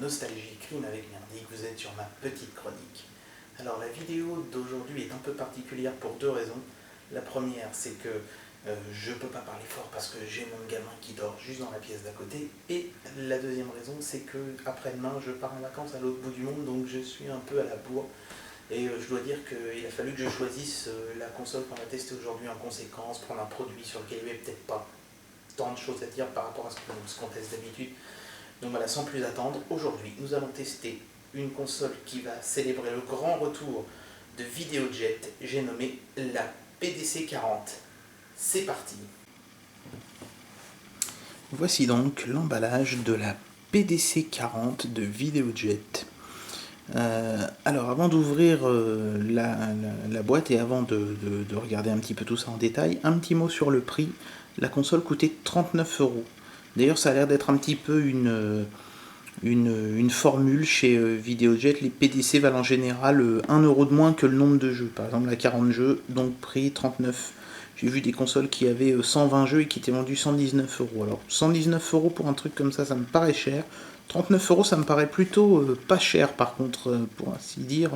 Nostalgie Crime avec Merdic, vous êtes sur ma petite chronique. Alors la vidéo d'aujourd'hui est un peu particulière pour deux raisons. La première, c'est que je peux pas parler fort parce que j'ai mon gamin qui dort juste dans la pièce d'à côté. Et la deuxième raison, c'est que après-demain, je pars en vacances à l'autre bout du monde, donc je suis un peu à la bourre. Et je dois dire qu'il a fallu que je choisisse la console qu'on va tester aujourd'hui en conséquence, prendre un produit sur lequel il n'y avait peut-être pas tant de choses à dire par rapport à ce qu'on teste d'habitude. Donc voilà, sans plus attendre, aujourd'hui nous allons tester une console qui va célébrer le grand retour de Videojet, j'ai nommé la PDC 40. C'est parti. Voici donc l'emballage de la PDC 40 de Videojet. Alors avant d'ouvrir la boîte et avant de regarder un petit peu tout ça en détail, un petit mot sur le prix. La console coûtait 39 €. D'ailleurs ça a l'air d'être un petit peu une formule chez Videojet. Les PDC valent en général 1 € de moins que le nombre de jeux. Par exemple la 40 jeux, donc prix 39. J'ai vu des consoles qui avaient 120 jeux et qui étaient vendues 119 €. Alors 119 € pour un truc comme ça me paraît cher. 39 €, ça me paraît plutôt pas cher par contre, pour ainsi dire.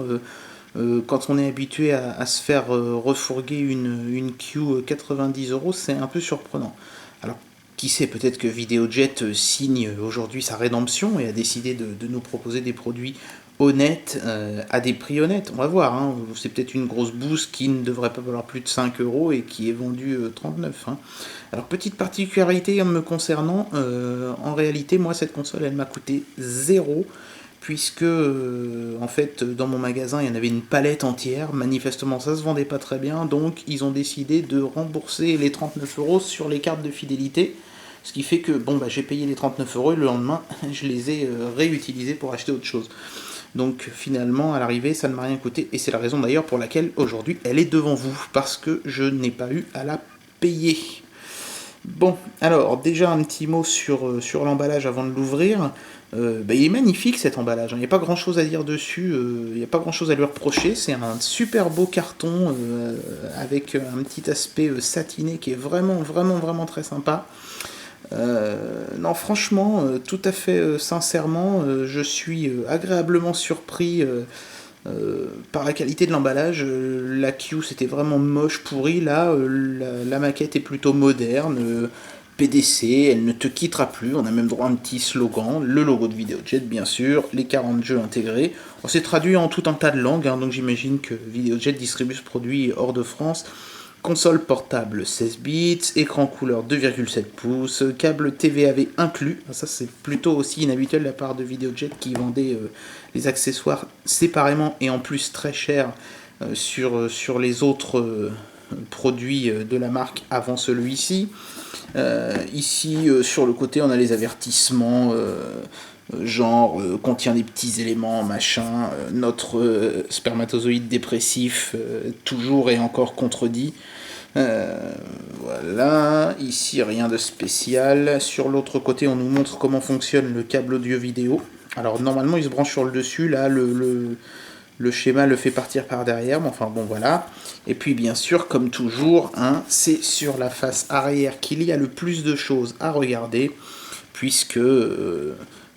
Quand on est habitué à se faire refourguer une Q 90 €, c'est un peu surprenant. Alors, qui sait, peut-être que Videojet signe aujourd'hui sa rédemption et a décidé de nous proposer des produits honnêtes à des prix honnêtes. On va voir, hein. C'est peut-être une grosse bouse qui ne devrait pas valoir plus de 5 € et qui est vendue 39 €. Hein. Alors, petite particularité me concernant, en réalité, moi, cette console, elle m'a coûté 0, puisque, en fait, dans mon magasin, il y en avait une palette entière. Manifestement, ça se vendait pas très bien, donc ils ont décidé de rembourser les 39 € sur les cartes de fidélité. Ce qui fait que bon, j'ai payé les 39 € et le lendemain, je les ai réutilisés pour acheter autre chose. Donc finalement, à l'arrivée, ça ne m'a rien coûté. Et c'est la raison d'ailleurs pour laquelle aujourd'hui, elle est devant vous. Parce que je n'ai pas eu à la payer. Bon, alors déjà un petit mot sur l'emballage avant de l'ouvrir. Il est magnifique cet emballage. Il n'y a pas grand chose à dire dessus. Il n'y a pas grand chose à lui reprocher. C'est un super beau carton avec un petit aspect satiné qui est vraiment, vraiment, vraiment très sympa. Non, franchement, tout à fait sincèrement, je suis agréablement surpris par la qualité de l'emballage. La Q c'était vraiment moche, pourri. Là, la maquette est plutôt moderne. PDC, elle ne te quittera plus. On a même droit à un petit slogan, le logo de Videojet bien sûr, les 40 jeux intégrés. On s'est traduit en tout un tas de langues, hein, donc j'imagine que Videojet distribue ce produit hors de France. Console portable 16 bits, écran couleur 2,7 pouces, câble TVAV inclus. Ça c'est plutôt aussi inhabituel de la part de Videojet qui vendait les accessoires séparément et en plus très cher sur les autres produits de la marque avant celui-ci. Ici sur le côté on a les avertissements genre contient des petits éléments machin, notre spermatozoïde dépressif toujours et encore contredit. Voilà, ici rien de spécial. Sur l'autre côté on nous montre comment fonctionne le câble audio vidéo. Alors normalement il se branche sur le dessus, là le schéma le fait partir par derrière, mais enfin bon voilà. Et puis bien sûr, comme toujours, hein, c'est sur la face arrière qu'il y a le plus de choses à regarder, puisque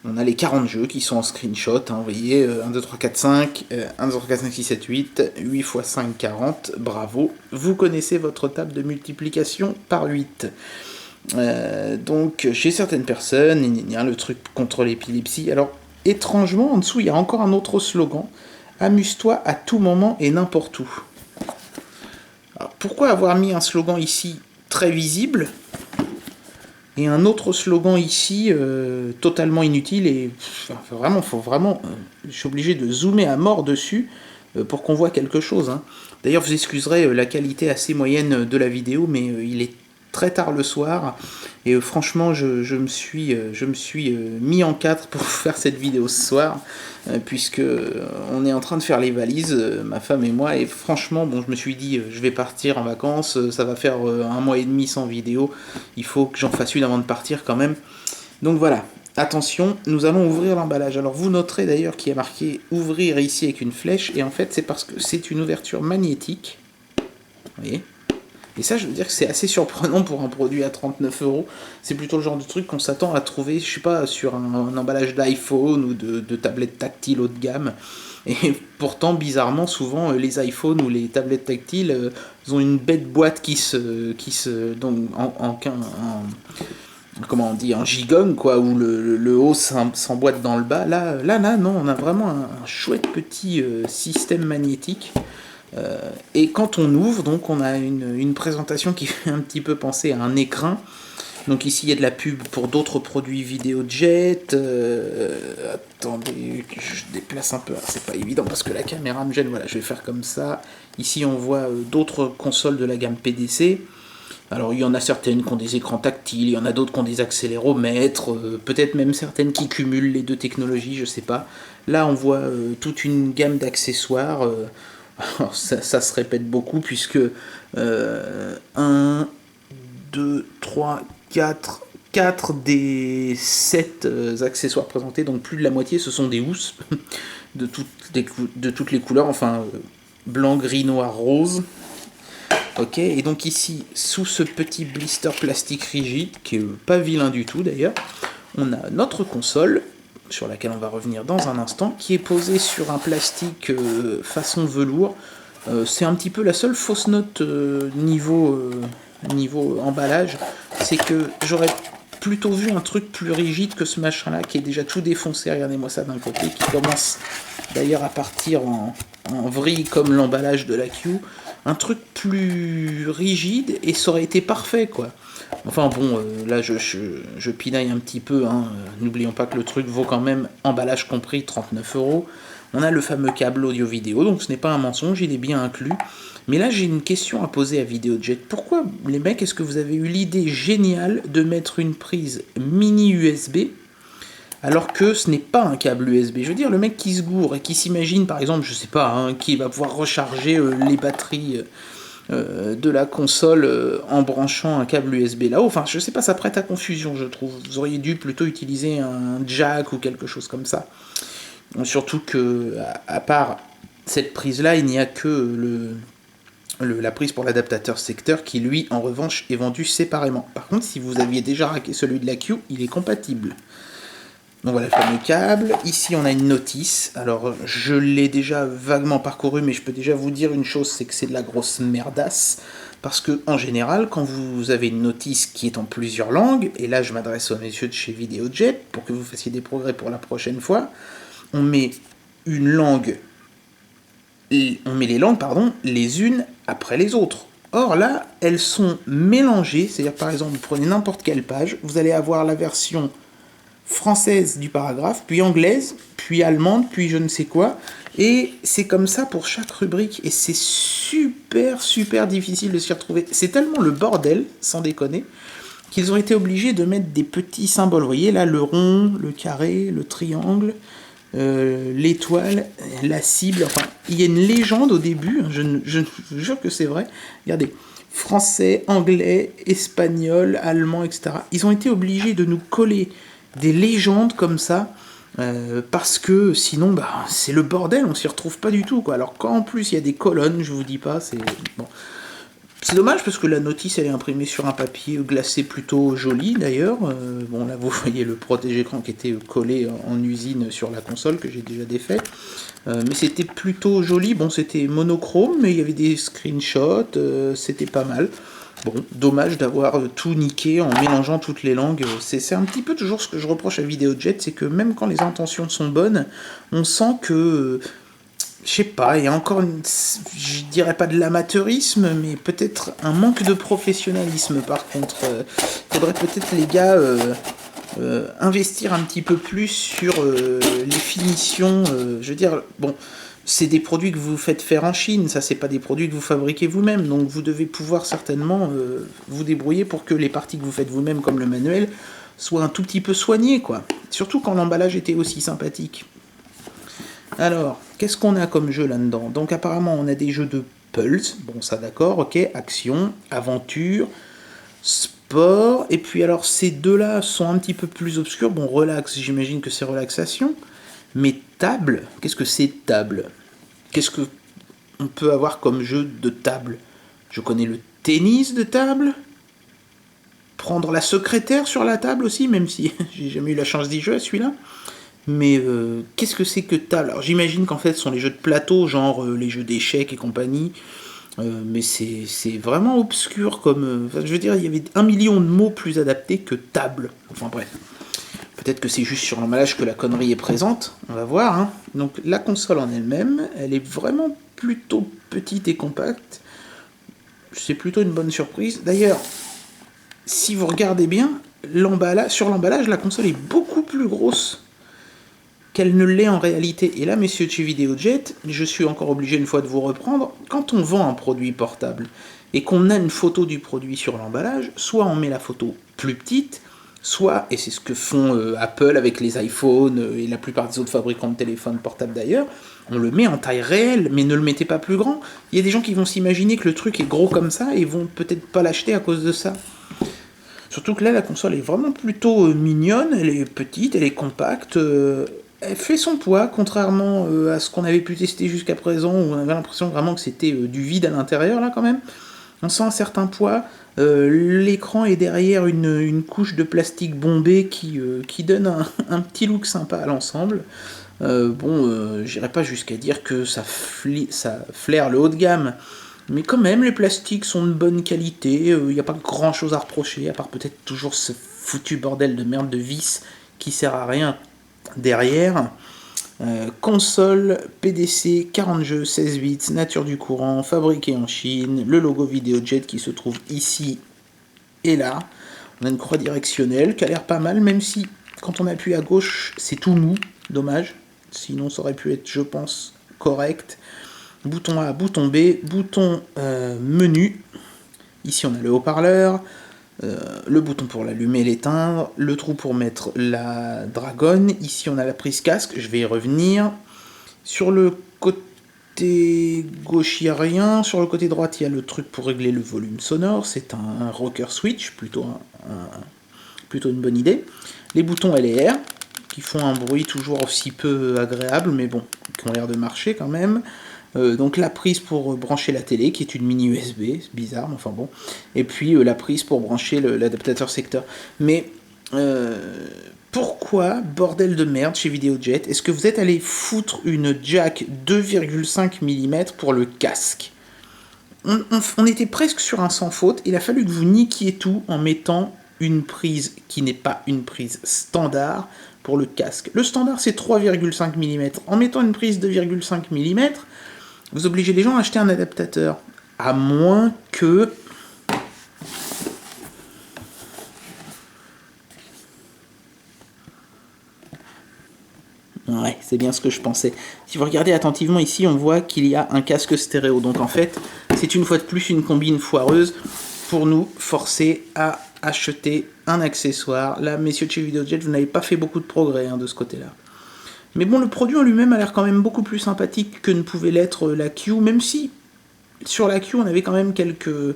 on a les 40 jeux qui sont en screenshot, hein, vous voyez, 1, 2, 3, 4, 5, 1, 2, 3, 4, 5, 6, 7, 8, 8 x 5, 40, bravo, vous connaissez votre table de multiplication par 8. Donc chez certaines personnes, il y a le truc contre l'épilepsie. Alors étrangement, en dessous, il y a encore un autre slogan. Amuse-toi à tout moment et n'importe où. Alors, pourquoi avoir mis un slogan ici très visible et un autre slogan ici totalement inutile et je suis obligé de zoomer à mort dessus pour qu'on voit quelque chose. Hein. D'ailleurs, vous excuserez la qualité assez moyenne de la vidéo, mais il est très tard le soir et franchement je me suis mis en 4 pour faire cette vidéo ce soir puisque on est en train de faire les valises, ma femme et moi, et franchement bon je me suis dit je vais partir en vacances, ça va faire 1 mois et demi sans vidéo, il faut que j'en fasse une avant de partir quand même, donc voilà. Attention, nous allons ouvrir l'emballage. Alors vous noterez d'ailleurs qu'il y a marqué ouvrir ici avec une flèche, et en fait c'est parce que c'est une ouverture magnétique, vous voyez. Et ça, je veux dire que c'est assez surprenant pour un produit à 39 euros. C'est plutôt le genre de truc qu'on s'attend à trouver, je sais pas, sur un emballage d'iPhone ou de tablettes tactiles haut de gamme. Et pourtant, bizarrement, souvent, les iPhones ou les tablettes tactiles, ils ont une bête boîte donc comment on dit, en gigogne, quoi, où le haut s'emboîte dans le bas. Là, non, on a vraiment un chouette petit système magnétique. Et quand on ouvre, donc on a une présentation qui fait un petit peu penser à un écrin. Donc ici il y a de la pub pour d'autres produits VideoJet. Attendez que je déplace un peu. C'est pas évident parce que la caméra me gêne. Voilà, je vais faire comme ça. Ici on voit d'autres consoles de la gamme PDC. Alors il y en a certaines qui ont des écrans tactiles, il y en a d'autres qui ont des accéléromètres, peut-être même certaines qui cumulent les deux technologies, je sais pas. Là on voit toute une gamme d'accessoires. Ça se répète beaucoup puisque 1, 2, 3, 4 des 7 accessoires présentés, donc plus de la moitié, ce sont des housses de toutes les couleurs, enfin blanc, gris, noir, rose. Ok, et donc ici, sous ce petit blister plastique rigide, qui est pas vilain du tout d'ailleurs, on a notre console, sur laquelle on va revenir dans un instant, qui est posée sur un plastique façon velours. C'est un petit peu la seule fausse note niveau emballage, c'est que j'aurais plutôt vu un truc plus rigide que ce machin là qui est déjà tout défoncé, regardez-moi ça d'un côté, qui commence d'ailleurs à partir en vrille comme l'emballage de la Q, un truc plus rigide et ça aurait été parfait quoi. Enfin bon, là je pinaille un petit peu, hein. N'oublions pas que le truc vaut quand même, emballage compris, 39 euros. On a le fameux câble audio-vidéo, donc ce n'est pas un mensonge, il est bien inclus. Mais là j'ai une question à poser à VideoJet. Pourquoi les mecs, est-ce que vous avez eu l'idée géniale de mettre une prise mini USB alors que ce n'est pas un câble USB? Je veux dire, le mec qui se gourre et qui s'imagine par exemple, je sais pas, hein, qui va pouvoir recharger les batteries de la console en branchant un câble USB là-haut. Enfin, je sais pas, ça prête à confusion, je trouve. Vous auriez dû plutôt utiliser un jack ou quelque chose comme ça. Surtout que, à part cette prise-là, il n'y a que la prise pour l'adaptateur secteur qui, lui, en revanche, est vendu séparément. Par contre, si vous aviez déjà raqué celui de la Q, il est compatible. Donc voilà le fameux câble. Ici, on a une notice. Alors, je l'ai déjà vaguement parcouru, mais je peux déjà vous dire une chose, c'est que c'est de la grosse merdasse. Parce que, en général, quand vous avez une notice qui est en plusieurs langues, et là, je m'adresse aux messieurs de chez VideoJet, pour que vous fassiez des progrès pour la prochaine fois, on met les langues, les unes après les autres. Or là, elles sont mélangées, c'est-à-dire par exemple, vous prenez n'importe quelle page, vous allez avoir la version française du paragraphe, puis anglaise, puis allemande, puis je ne sais quoi, et c'est comme ça pour chaque rubrique, et c'est super difficile de s'y retrouver. C'est tellement le bordel, sans déconner, qu'ils ont été obligés de mettre des petits symboles. Vous voyez là, le rond, le carré, le triangle, l'étoile, la cible, enfin, il y a une légende au début, je vous jure que c'est vrai, regardez, français, anglais, espagnol, allemand, etc. Ils ont été obligés de nous coller des légendes comme ça, parce que sinon, c'est le bordel, on s'y retrouve pas du tout, quoi. Alors quand en plus il y a des colonnes, je vous dis pas, c'est... Bon. C'est dommage parce que la notice elle est imprimée sur un papier glacé plutôt joli d'ailleurs. Bon là vous voyez le protège-écran qui était collé en usine sur la console que j'ai déjà défait. Mais c'était plutôt joli, bon c'était monochrome mais il y avait des screenshots, c'était pas mal. Bon, dommage d'avoir tout niqué en mélangeant toutes les langues. C'est un petit peu toujours ce que je reproche à VideoJet, c'est que même quand les intentions sont bonnes, on sent que... je sais pas, il y a encore, je dirais pas de l'amateurisme, mais peut-être un manque de professionnalisme par contre. Faudrait peut-être les gars investir un petit peu plus sur les finitions. Je veux dire, bon, c'est des produits que vous faites faire en Chine, ça c'est pas des produits que vous fabriquez vous-même, donc vous devez pouvoir certainement vous débrouiller pour que les parties que vous faites vous-même, comme le manuel, soient un tout petit peu soignées, quoi. Surtout quand l'emballage était aussi sympathique. Alors, qu'est-ce qu'on a comme jeu là-dedans? Donc apparemment on a des jeux de pulse, bon ça d'accord, ok, action, aventure, sport, et puis alors ces deux-là sont un petit peu plus obscurs, bon relax, j'imagine que c'est relaxation, mais table, qu'est-ce que c'est table? Qu'est-ce que on peut avoir comme jeu de table? Je connais le tennis de table. Prendre la secrétaire sur la table aussi, même si j'ai jamais eu la chance d'y jouer à celui-là. Mais qu'est-ce que c'est que table? Alors j'imagine qu'en fait ce sont les jeux de plateau, genre les jeux d'échecs et compagnie. Mais c'est vraiment obscur comme... je veux dire, il y avait 1 million de mots plus adaptés que table. Enfin bref. Peut-être que c'est juste sur l'emballage que la connerie est présente. On va voir. Hein. Donc la console en elle-même, elle est vraiment plutôt petite et compacte. C'est plutôt une bonne surprise. D'ailleurs, si vous regardez bien, sur l'emballage, la console est beaucoup plus grosse qu'elle ne l'est en réalité. Et là, messieurs de chez Videojet, je suis encore obligé une fois de vous reprendre, quand on vend un produit portable et qu'on a une photo du produit sur l'emballage, soit on met la photo plus petite, soit, et c'est ce que font Apple avec les iPhones et la plupart des autres fabricants de téléphones portables d'ailleurs, on le met en taille réelle, mais ne le mettez pas plus grand. Il y a des gens qui vont s'imaginer que le truc est gros comme ça et vont peut-être pas l'acheter à cause de ça. Surtout que là, la console est vraiment plutôt mignonne, elle est petite, elle est compacte, elle fait son poids, contrairement à ce qu'on avait pu tester jusqu'à présent, où on avait l'impression vraiment que c'était du vide à l'intérieur, là, quand même. On sent un certain poids, l'écran est derrière une couche de plastique bombé qui donne un petit look sympa à l'ensemble. J'irai pas jusqu'à dire que ça flaire le haut de gamme, mais quand même, les plastiques sont de bonne qualité, il n'y a pas grand chose à reprocher, à part peut-être toujours ce foutu bordel de merde de vis qui sert à rien derrière. Console, PDC, 40 jeux, 16 bits, nature du courant, fabriqué en Chine, le logo Videojet qui se trouve ici et là. On a une croix directionnelle qui a l'air pas mal, même si quand on appuie à gauche, c'est tout mou, dommage. Sinon, ça aurait pu être, je pense, correct. Bouton A, bouton B, bouton menu. Ici, on a le haut-parleur, le bouton pour l'allumer et l'éteindre, le trou pour mettre la dragonne. Ici, on a la prise casque, je vais y revenir. Sur le côté gauche, il n'y a rien. Sur le côté droit, il y a le truc pour régler le volume sonore. C'est un rocker switch, plutôt une bonne idée. Les boutons L et R, qui font un bruit toujours aussi peu agréable, mais bon, qui ont l'air de marcher quand même. Donc la prise pour brancher la télé, qui est une mini USB, c'est bizarre, mais enfin bon. Et puis la prise pour brancher l'adaptateur secteur. Mais pourquoi, bordel de merde, chez Videojet, est-ce que vous êtes allé foutre une jack 2,5 mm pour le casque? On était presque sur un sans faute, il a fallu que vous niquiez tout en mettant une prise qui n'est pas une prise standard pour le casque. Le standard c'est 3,5 mm. En mettant une prise 2,5 mm, vous obligez les gens à acheter un adaptateur. À moins que... Ouais, c'est bien ce que je pensais. Si vous regardez attentivement ici, on voit qu'il y a un casque stéréo. Donc en fait, c'est une fois de plus une combine foireuse pour nous forcer à acheter un accessoire. Là, messieurs de chez Videojet, vous n'avez pas fait beaucoup de progrès de ce côté-là. Mais bon, le produit en lui-même a l'air quand même beaucoup plus sympathique que ne pouvait l'être la Q, même si sur la Q, on avait quand même quelques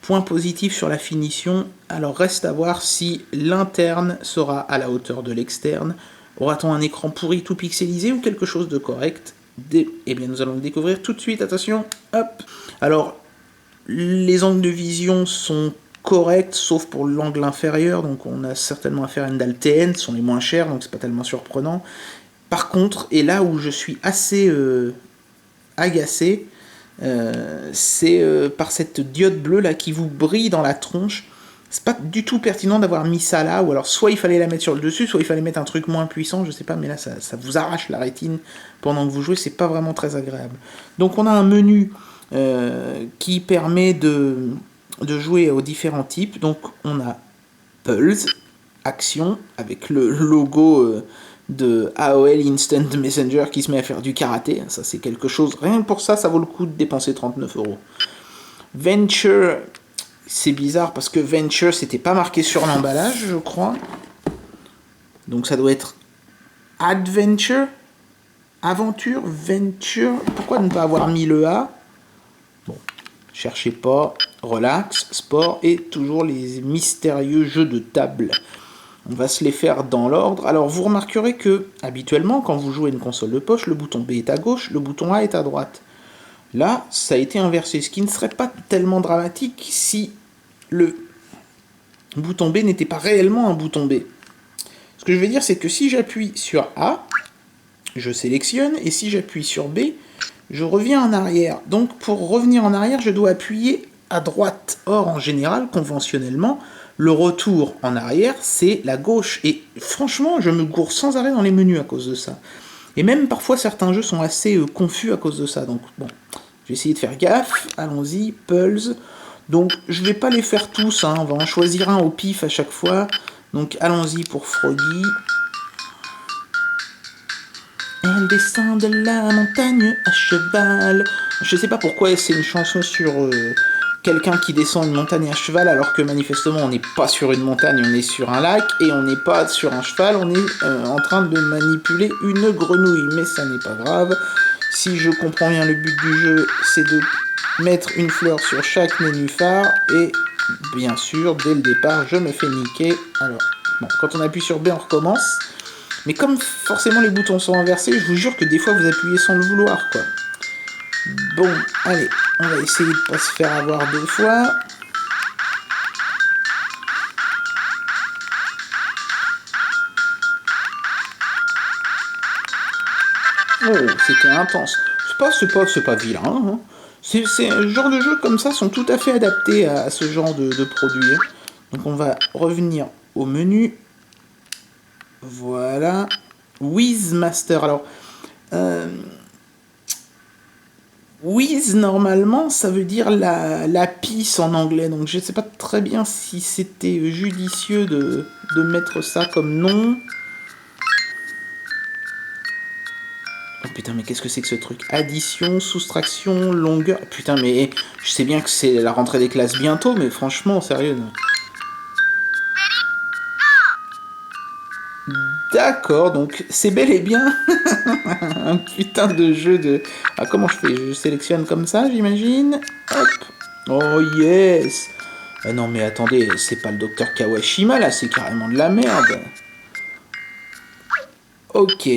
points positifs sur la finition. Alors reste à voir si l'interne sera à la hauteur de l'externe. Aura-t-on un écran pourri tout pixelisé ou quelque chose de correct? Eh bien, nous allons le découvrir tout de suite. Attention, hop. Alors, les angles de vision sont corrects, sauf pour l'angle inférieur. Donc, on a certainement affaire à une dalle TN, ce sont les moins chers, donc c'est pas tellement surprenant. Par contre, et là où je suis assez agacé, c'est par cette diode bleue là qui vous brille dans la tronche. C'est pas du tout pertinent d'avoir mis ça là, ou alors soit il fallait la mettre sur le dessus, soit il fallait mettre un truc moins puissant, je sais pas, mais là ça vous arrache la rétine pendant que vous jouez, c'est pas vraiment très agréable. Donc on a un menu qui permet de jouer aux différents types. Donc on a Pulse, Action, avec le logo de AOL Instant Messenger qui se met à faire du karaté. Ça c'est quelque chose, rien que pour ça, ça vaut le coup de dépenser 39 €. Venture, c'est bizarre parce que Venture c'était pas marqué sur l'emballage, je crois. Donc ça doit être Adventure, Aventure, Venture. Pourquoi ne pas avoir mis le A? Bon, cherchez pas. Relax, sport et toujours les mystérieux jeux de table. On va se les faire dans l'ordre. Alors vous remarquerez que habituellement quand vous jouez une console de poche, le bouton B est à gauche, le bouton A est à droite. Là, ça a été inversé, ce qui ne serait pas tellement dramatique si le bouton B n'était pas réellement un bouton B. Ce que je veux dire, c'est que si j'appuie sur A, je sélectionne, et si j'appuie sur B, je reviens en arrière. Donc pour revenir en arrière, je dois appuyer à droite. Or, en général, conventionnellement, le retour en arrière, c'est la gauche. Et franchement, je me gourre sans arrêt dans les menus à cause de ça. Et même parfois, certains jeux sont assez confus à cause de ça. Donc bon, je vais essayer de faire gaffe. Allons-y, Pulse. Donc je vais pas les faire tous, hein. On va en choisir un au pif à chaque fois. Donc allons-y pour Froggy. Elle descend de la montagne à cheval. Je sais pas pourquoi c'est une chanson sur quelqu'un qui descend une montagne à cheval, alors que manifestement on n'est pas sur une montagne, on est sur un lac, et on n'est pas sur un cheval, on est en train de manipuler une grenouille. Mais ça n'est pas grave. Si je comprends bien, le but du jeu, c'est de mettre une fleur sur chaque nénuphar, et bien sûr, dès le départ, je me fais niquer. Alors, bon, quand on appuie sur B, on recommence. Mais comme forcément les boutons sont inversés, je vous jure que des fois vous appuyez sans le vouloir, quoi. Bon, allez, on va essayer de pas se faire avoir deux fois. Oh, c'était intense. C'est pas vilain, hein. C'est un genre de jeux comme ça sont tout à fait adaptés à ce genre de produit. Donc on va revenir au menu. Voilà. Wizmaster. Alors, Wiz, normalement, ça veut dire la pisse en anglais. Donc je ne sais pas très bien si c'était judicieux de mettre ça comme nom. Oh putain, mais qu'est-ce que c'est que ce truc? Addition, soustraction, longueur. Putain, mais je sais bien que c'est la rentrée des classes bientôt, mais franchement, sérieux. Non. D'accord, donc c'est bel et bien un putain de jeu de... Ah, comment je fais? Je sélectionne comme ça, j'imagine. Hop. Oh yes. Ah non mais attendez, c'est pas le docteur Kawashima là, c'est carrément de la merde. Ok,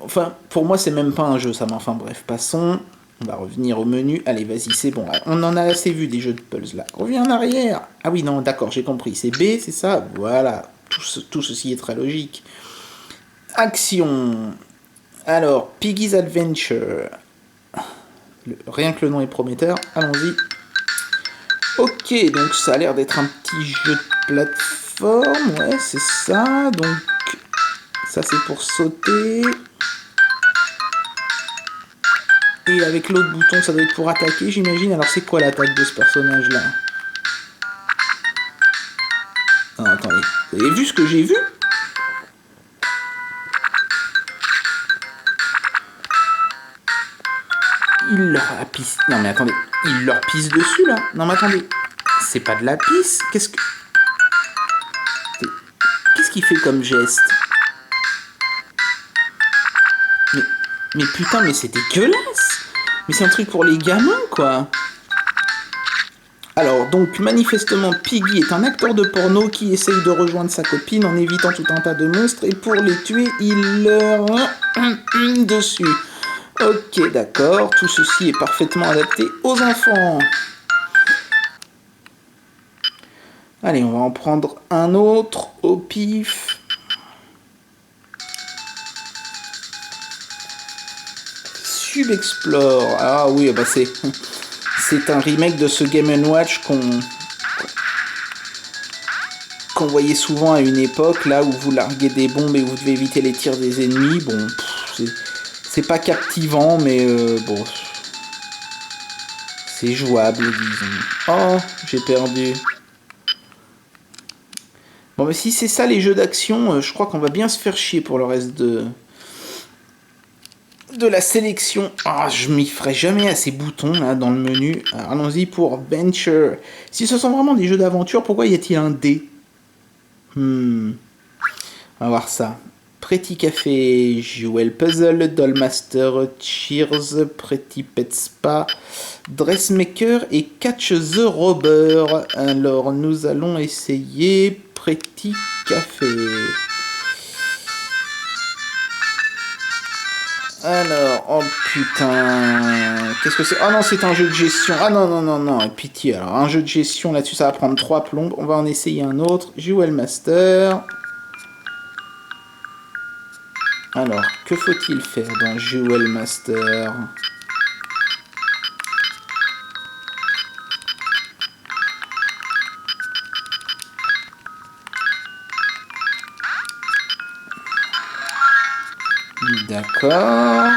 enfin pour moi c'est même pas un jeu ça, mais enfin bref, passons. On va revenir au menu. Allez, vas-y, c'est bon. On en a assez vu des jeux de puzzle là. Reviens en arrière. Ah oui, non, d'accord, j'ai compris. C'est B, c'est ça? Voilà. Tout ceci est très logique. Action. Alors, Piggy's Adventure. Rien que le nom est prometteur. Allons-y. Ok, donc ça a l'air d'être un petit jeu de plateforme. Ouais, c'est ça. Donc, ça c'est pour sauter. Et avec l'autre bouton, ça doit être pour attaquer, j'imagine. Alors, c'est quoi l'attaque de ce personnage-là? Ah, attendez. Vous avez vu ce que j'ai vu? Il leur a pisse. Non, mais attendez. Il leur pisse dessus, là. Non, mais attendez. C'est pas de la pisse. Qu'est-ce qu'il fait comme geste? Mais putain, mais c'est dégueulasse. Mais c'est un truc pour les gamins, quoi. Alors, donc, manifestement, Piggy est un acteur de porno qui essaye de rejoindre sa copine en évitant tout un tas de monstres, et pour les tuer, il leur dessus. Ok, d'accord, tout ceci est parfaitement adapté aux enfants. Allez, on va en prendre un autre au pif. Subexplore. Ah oui, bah c'est un remake de ce Game & Watch qu'on voyait souvent à une époque, là où vous larguez des bombes et vous devez éviter les tirs des ennemis. Bon, c'est pas captivant, mais bon, c'est jouable, disons. Oh, j'ai perdu. Bon, mais si c'est ça les jeux d'action, je crois qu'on va bien se faire chier pour le reste de la sélection. Ah, je m'y ferai jamais à ces boutons là dans le menu. Alors, allons-y pour Venture. Si ce sont vraiment des jeux d'aventure, pourquoi y a-t-il un D? On va voir ça. Pretty Café, Jewel Puzzle, Dollmaster, Cheers, Pretty Pet Spa, Dressmaker et Catch the Robber. Alors nous allons essayer Pretty Café. Alors, oh putain, qu'est-ce que c'est? Oh non, c'est un jeu de gestion. Ah non, non, non, non, pitié. Alors, un jeu de gestion là-dessus, ça va prendre 3 plombes. On va en essayer un autre. Jewel Master. Alors, que faut-il faire dans Jewel Master? D'accord.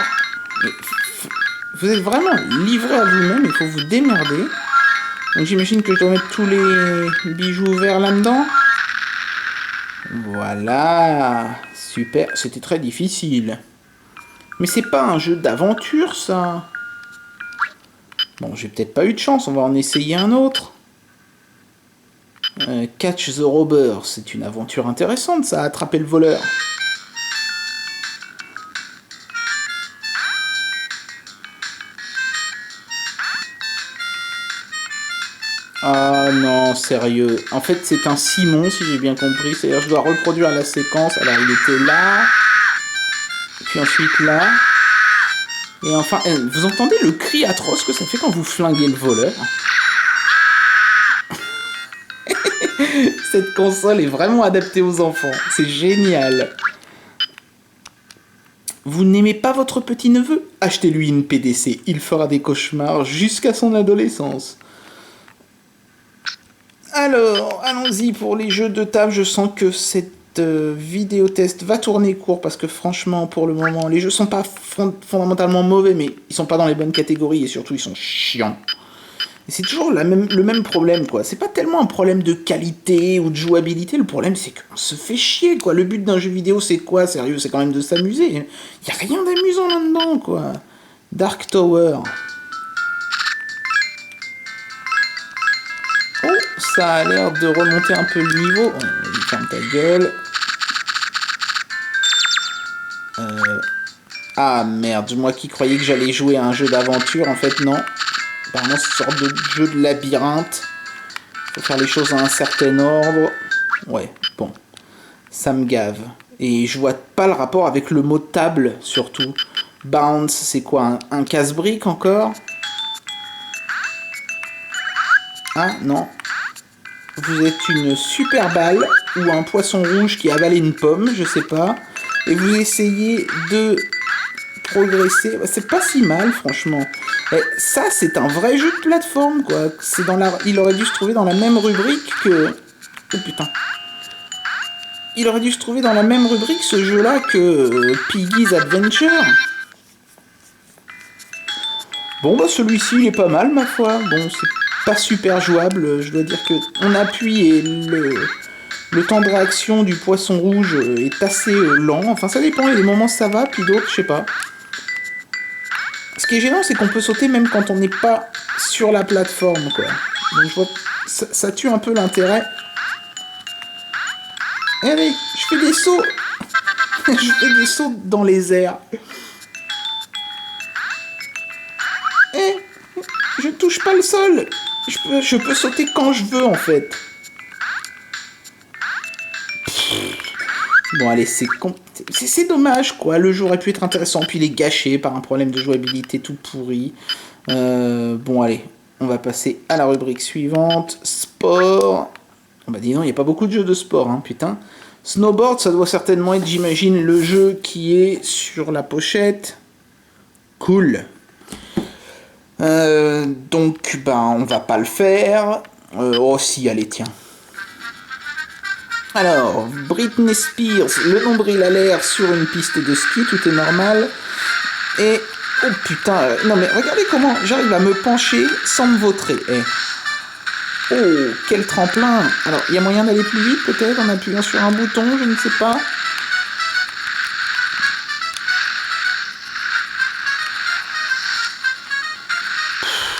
Vous êtes vraiment livré à vous-même, il faut vous démerder. Donc j'imagine que je dois mettre tous les bijoux verts là-dedans. Voilà. Super. C'était très difficile. Mais c'est pas un jeu d'aventure, ça. Bon, j'ai peut-être pas eu de chance, on va en essayer un autre. Catch the Robber, c'est une aventure intéressante, ça, attraper le voleur. Ah non, sérieux. En fait, c'est un Simon, si j'ai bien compris. C'est-à-dire, je dois reproduire la séquence. Alors, il était là. Puis ensuite là. Et enfin, vous entendez le cri atroce que ça fait quand vous flinguez le voleur? Cette console est vraiment adaptée aux enfants. C'est génial. Vous n'aimez pas votre petit-neveu? Achetez-lui une PDC. Il fera des cauchemars jusqu'à son adolescence. Alors, allons-y pour les jeux de table. Je sens que cette vidéo test va tourner court parce que franchement, pour le moment, les jeux sont pas fondamentalement mauvais, mais ils sont pas dans les bonnes catégories et surtout ils sont chiants. Et c'est toujours le même problème, quoi. C'est pas tellement un problème de qualité ou de jouabilité, le problème c'est qu'on se fait chier, quoi. Le but d'un jeu vidéo c'est quoi, sérieux? C'est quand même de s'amuser. Y a rien d'amusant là-dedans, quoi. Dark Tower. Oh, ça a l'air de remonter un peu le niveau. Oh, ferme ta gueule. Ah merde, moi qui croyais que j'allais jouer à un jeu d'aventure, en fait non. Apparemment c'est une sorte de jeu de labyrinthe. Faut faire les choses dans un certain ordre. Ouais, bon. Ça me gave. Et je vois pas le rapport avec le mot table, surtout. Bounce, c'est quoi, un casse-brique encore? Ah non. Vous êtes une super balle ou un poisson rouge qui a avalé une pomme, je sais pas. Et vous essayez de progresser. C'est pas si mal, franchement. Et ça, c'est un vrai jeu de plateforme, quoi. C'est dans la... Il aurait dû se trouver dans la même rubrique que... Oh putain. Il aurait dû se trouver dans la même rubrique, ce jeu-là, que Piggy's Adventure. Bon, bah celui-ci, il est pas mal, ma foi. Bon, c'est pas super jouable. Je dois dire que on appuie et le temps de réaction du poisson rouge est assez lent. Enfin, ça dépend. Il y a des moments ça va, puis d'autres, je sais pas. Ce qui est gênant, c'est qu'on peut sauter même quand on n'est pas sur la plateforme, quoi. Donc je vois, ça tue un peu l'intérêt. Et allez, je fais des sauts. Je fais des sauts dans les airs. Eh, je touche pas le sol. Je peux sauter quand je veux, en fait. Bon, allez, c'est dommage, quoi. Le jeu aurait pu être intéressant, puis il est gâché par un problème de jouabilité tout pourri. Bon, allez, on va passer à la rubrique suivante. Sport. Bah, dis non, il n'y a pas beaucoup de jeux de sport, hein, putain. Snowboard, ça doit certainement être, j'imagine, le jeu qui est sur la pochette. Cool. Donc, bah, on va pas le faire. Oh, si, allez, tiens. Alors, Britney Spears, le nombril à l'air sur une piste de ski, tout est normal. Et, oh putain, non mais regardez comment j'arrive à me pencher sans me vautrer. Eh. Oh, quel tremplin. Alors, il y a moyen d'aller plus vite peut-être en appuyant sur un bouton, je ne sais pas.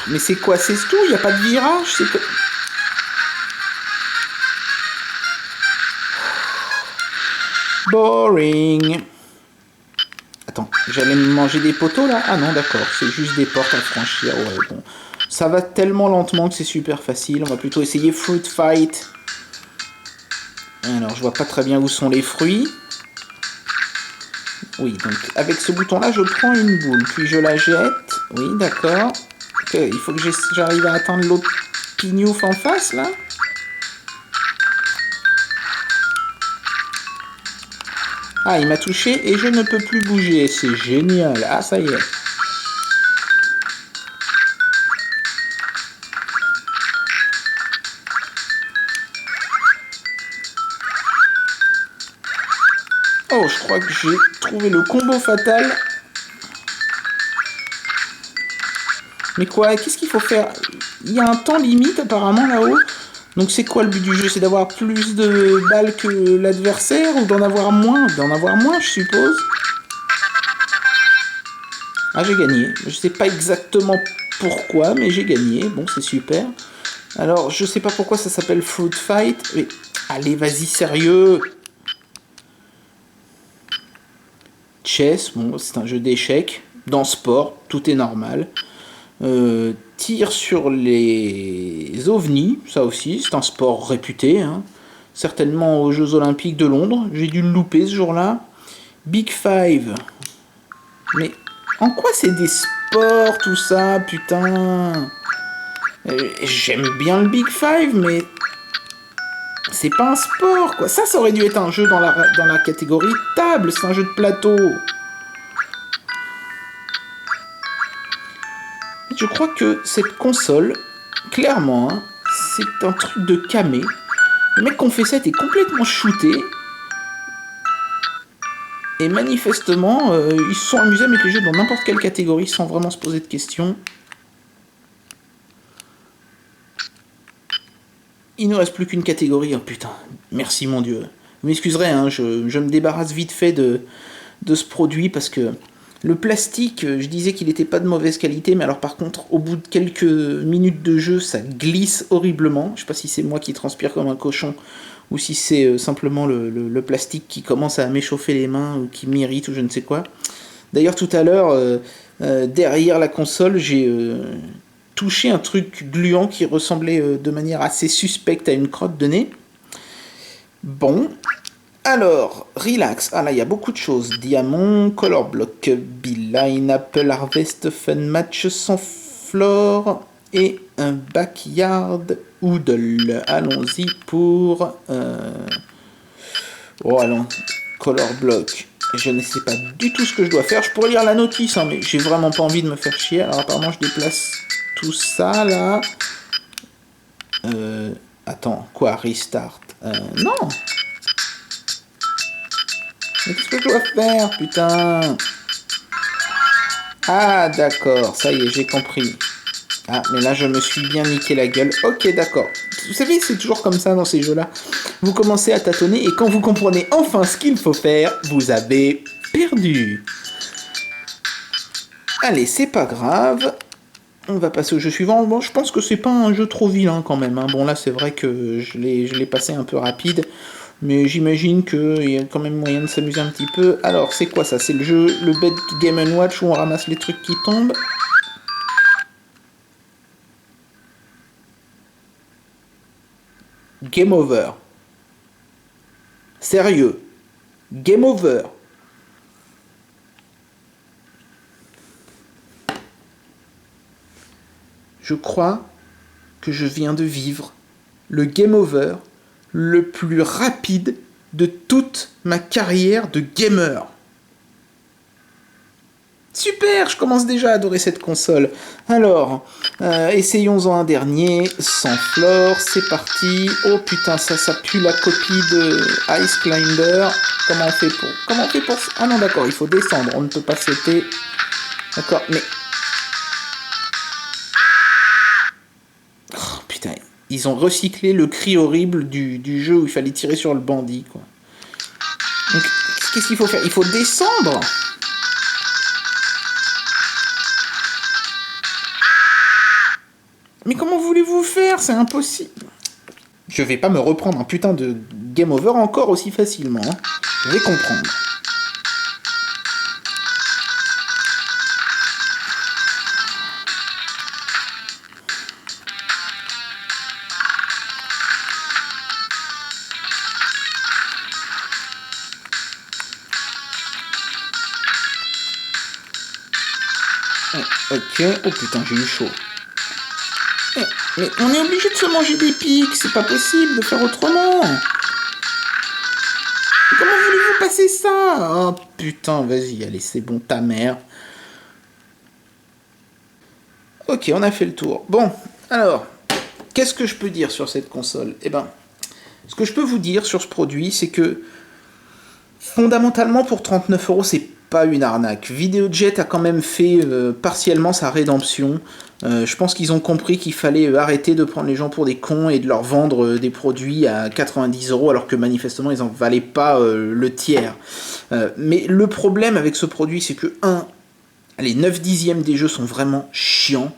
Mais c'est quoi, c'est tout? Il n'y a pas de virage? C'est quoi? Boring. Attends, j'allais me manger des poteaux là? Ah non, d'accord, c'est juste des portes à franchir. Ouais, bon. Ça va tellement lentement que c'est super facile. On va plutôt essayer Fruit Fight. Alors, je vois pas très bien où sont les fruits. Oui, donc avec ce bouton-là, je prends une boule, puis je la jette. Oui, d'accord. Ok, il faut que j'arrive à atteindre l'autre pignouf en face, là. Ah, il m'a touché et je ne peux plus bouger. C'est génial. Ah, ça y est. Oh, je crois que j'ai trouvé le combo fatal. Mais quoi? Qu'est-ce qu'il faut faire? Il y a un temps limite apparemment là-haut. Donc c'est quoi le but du jeu? C'est d'avoir plus de balles que l'adversaire ou d'en avoir moins? D'en avoir moins, je suppose. Ah, j'ai gagné. Je sais pas exactement pourquoi, mais j'ai gagné. Bon, c'est super. Alors, je sais pas pourquoi ça s'appelle Fruit Fight. Mais allez, vas-y, sérieux. Chess, bon, c'est un jeu d'échecs. Dans sport, tout est normal. Tir sur les ovnis, ça aussi, c'est un sport réputé. Hein. Certainement aux Jeux Olympiques de Londres. J'ai dû le louper ce jour-là. Big Five. Mais en quoi c'est des sports tout ça, putain? J'aime bien le Big Five, mais c'est pas un sport, quoi. Ça aurait dû être un jeu dans la catégorie table, c'est un jeu de plateau. Je crois que cette console, clairement, hein, c'est un truc de camé. Le mec qui ont fait ça était complètement shooté. Et manifestement, ils se sont amusés à mettre les jeux dans n'importe quelle catégorie sans vraiment se poser de questions. Il ne reste plus qu'une catégorie. Oh putain, merci mon dieu. Vous m'excuserez, hein, je me débarrasse vite fait de ce produit parce que le plastique, je disais qu'il n'était pas de mauvaise qualité, mais alors par contre, au bout de quelques minutes de jeu, ça glisse horriblement. Je sais pas si c'est moi qui transpire comme un cochon ou si c'est simplement le plastique qui commence à m'échauffer les mains ou qui m'irrite ou je ne sais quoi. D'ailleurs, tout à l'heure, derrière la console, j'ai touché un truc gluant qui ressemblait de manière assez suspecte à une crotte de nez. Bon, alors, relax. Ah là, il y a beaucoup de choses. Diamant, Color Block, Beeline, Apple Harvest, Fun Match, sans flore et un Backyard Oodle. Allons-y pour... Oh, allons, Color Block. Je ne sais pas du tout ce que je dois faire. Je pourrais lire la notice, hein, mais j'ai vraiment pas envie de me faire chier. Alors apparemment, je déplace tout ça, là. Attends, quoi, restart? Non. Mais qu'est-ce que je dois faire, putain? Ah, d'accord, ça y est, j'ai compris. Ah, mais là, je me suis bien niqué la gueule. Ok, d'accord. Vous savez, c'est toujours comme ça dans ces jeux-là. Vous commencez à tâtonner et quand vous comprenez enfin ce qu'il faut faire, vous avez perdu. Allez, c'est pas grave. On va passer au jeu suivant. Bon, je pense que c'est pas un jeu trop vilain quand même. Hein. Bon, là, c'est vrai que je l'ai passé un peu rapide. Mais j'imagine qu'il y a quand même moyen de s'amuser un petit peu. Alors, c'est quoi ça? C'est le jeu, le Bet Game Watch où on ramasse les trucs qui tombent. Game over. Sérieux. Game over. Je crois que je viens de vivre le game over le plus rapide de toute ma carrière de gamer. Super, je commence déjà à adorer cette console. Alors, essayons-en un dernier, sans flore, c'est parti. Oh putain, ça pue la copie de Ice Climber. Comment on fait pour... Ah non, d'accord, il faut descendre, on ne peut pas sauter. D'accord, mais... Oh putain, ils ont recyclé le cri horrible du jeu où il fallait tirer sur le bandit, quoi. Donc, qu'est-ce qu'il faut faire? Il faut descendre. Mais comment voulez-vous faire? C'est impossible. Je vais pas me reprendre un putain de game over encore aussi facilement. Hein. Je vais comprendre. Ok, oh putain, j'ai eu chaud. Mais on est obligé de se manger des pics, c'est pas possible de faire autrement. Comment voulez-vous passer ça? Oh putain, vas-y, allez, c'est bon, ta mère. Ok, on a fait le tour. Bon, alors, qu'est-ce que je peux dire sur cette console? Eh ben, ce que je peux vous dire sur ce produit, c'est que fondamentalement, pour 39 euros, c'est pas une arnaque. Videojet a quand même fait partiellement sa rédemption. Je pense qu'ils ont compris qu'il fallait arrêter de prendre les gens pour des cons et de leur vendre des produits à 90 euros alors que manifestement ils en valaient pas le tiers. Mais le problème avec ce produit, c'est que, les 9 dixièmes des jeux sont vraiment chiants,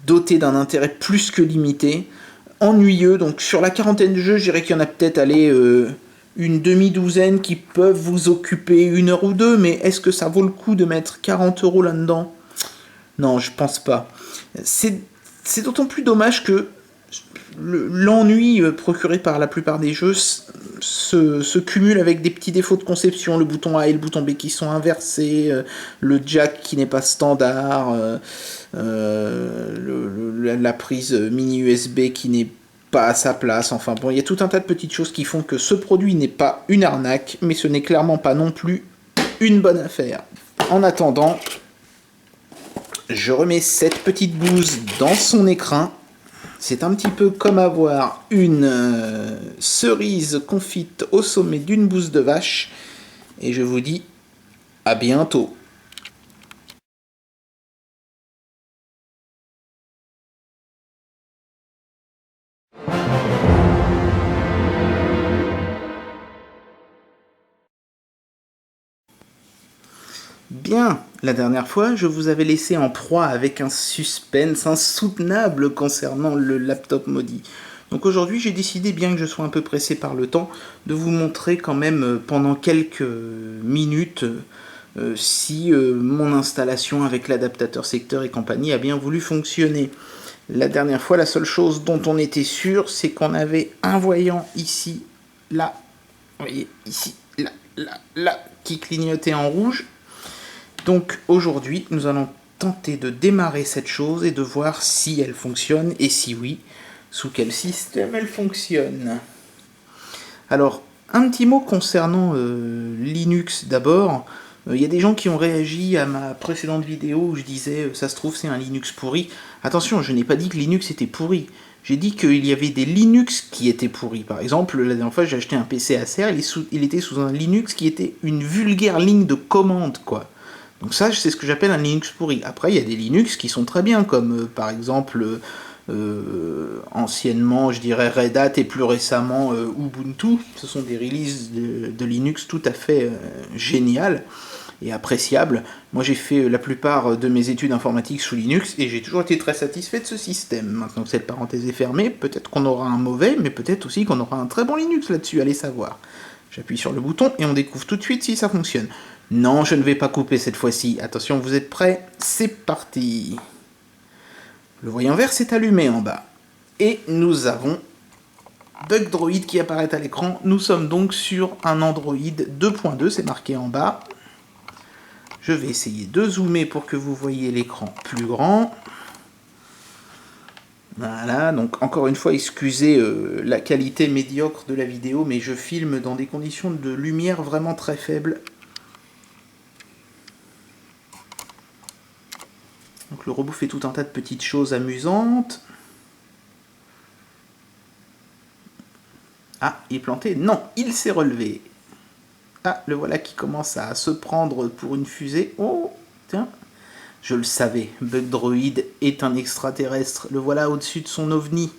dotés d'un intérêt plus que limité, ennuyeux. Donc sur la quarantaine de jeux, je dirais qu'il y en a peut-être une demi-douzaine qui peuvent vous occuper 1 heure ou deux, mais est-ce que ça vaut le coup de mettre 40 euros là-dedans? Non, je pense pas. C'est d'autant plus dommage que l'ennui procuré par la plupart des jeux se cumule avec des petits défauts de conception, le bouton A et le bouton B qui sont inversés, le jack qui n'est pas standard, la prise mini USB qui n'est pas à sa place, enfin bon, il y a tout un tas de petites choses qui font que ce produit n'est pas une arnaque, mais ce n'est clairement pas non plus une bonne affaire. En attendant, je remets cette petite bouse dans son écrin. C'est un petit peu comme avoir une cerise confite au sommet d'une bouse de vache. Et je vous dis à bientôt. Bien, la dernière fois, je vous avais laissé en proie avec un suspense insoutenable concernant le laptop maudit. Donc aujourd'hui, j'ai décidé, bien que je sois un peu pressé par le temps, de vous montrer quand même pendant quelques minutes si mon installation avec l'adaptateur secteur et compagnie a bien voulu fonctionner. La dernière fois, la seule chose dont on était sûr, c'est qu'on avait un voyant ici, là, vous voyez, ici, là, là, là, qui clignotait en rouge. Donc aujourd'hui, nous allons tenter de démarrer cette chose et de voir si elle fonctionne, et si oui, sous quel système elle fonctionne. Alors, un petit mot concernant Linux d'abord. Il y a des gens qui ont réagi à ma précédente vidéo où je disais ça se trouve c'est un Linux pourri. Attention, je n'ai pas dit que Linux était pourri. J'ai dit qu'il y avait des Linux qui étaient pourris. Par exemple, la dernière fois j'ai acheté un PC Acer, il était sous un Linux qui était une vulgaire ligne de commande, quoi. Donc ça, c'est ce que j'appelle un Linux pourri. Après, il y a des Linux qui sont très bien, comme par exemple, anciennement, je dirais Red Hat, et plus récemment Ubuntu. Ce sont des releases de Linux tout à fait géniales et appréciables. Moi, j'ai fait la plupart de mes études informatiques sous Linux, et j'ai toujours été très satisfait de ce système. Maintenant que cette parenthèse est fermée, peut-être qu'on aura un mauvais, mais peut-être aussi qu'on aura un très bon Linux là-dessus, allez savoir. J'appuie sur le bouton, et on découvre tout de suite si ça fonctionne. Non, je ne vais pas couper cette fois-ci. Attention, vous êtes prêts? C'est parti. Le voyant vert s'est allumé en bas. Et nous avons Bugdroid qui apparaît à l'écran. Nous sommes donc sur un Android 2.2, c'est marqué en bas. Je vais essayer de zoomer pour que vous voyez l'écran plus grand. Voilà, donc encore une fois, excusez la qualité médiocre de la vidéo, mais je filme dans des conditions de lumière vraiment très faibles. Donc le robot fait tout un tas de petites choses amusantes. Ah, il est planté? Non, il s'est relevé. Ah, le voilà qui commence à se prendre pour une fusée. Oh, tiens. Je le savais, Bugdroid est un extraterrestre. Le voilà au-dessus de son ovni.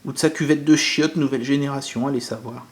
Ou de sa cuvette de chiottes nouvelle génération, allez savoir.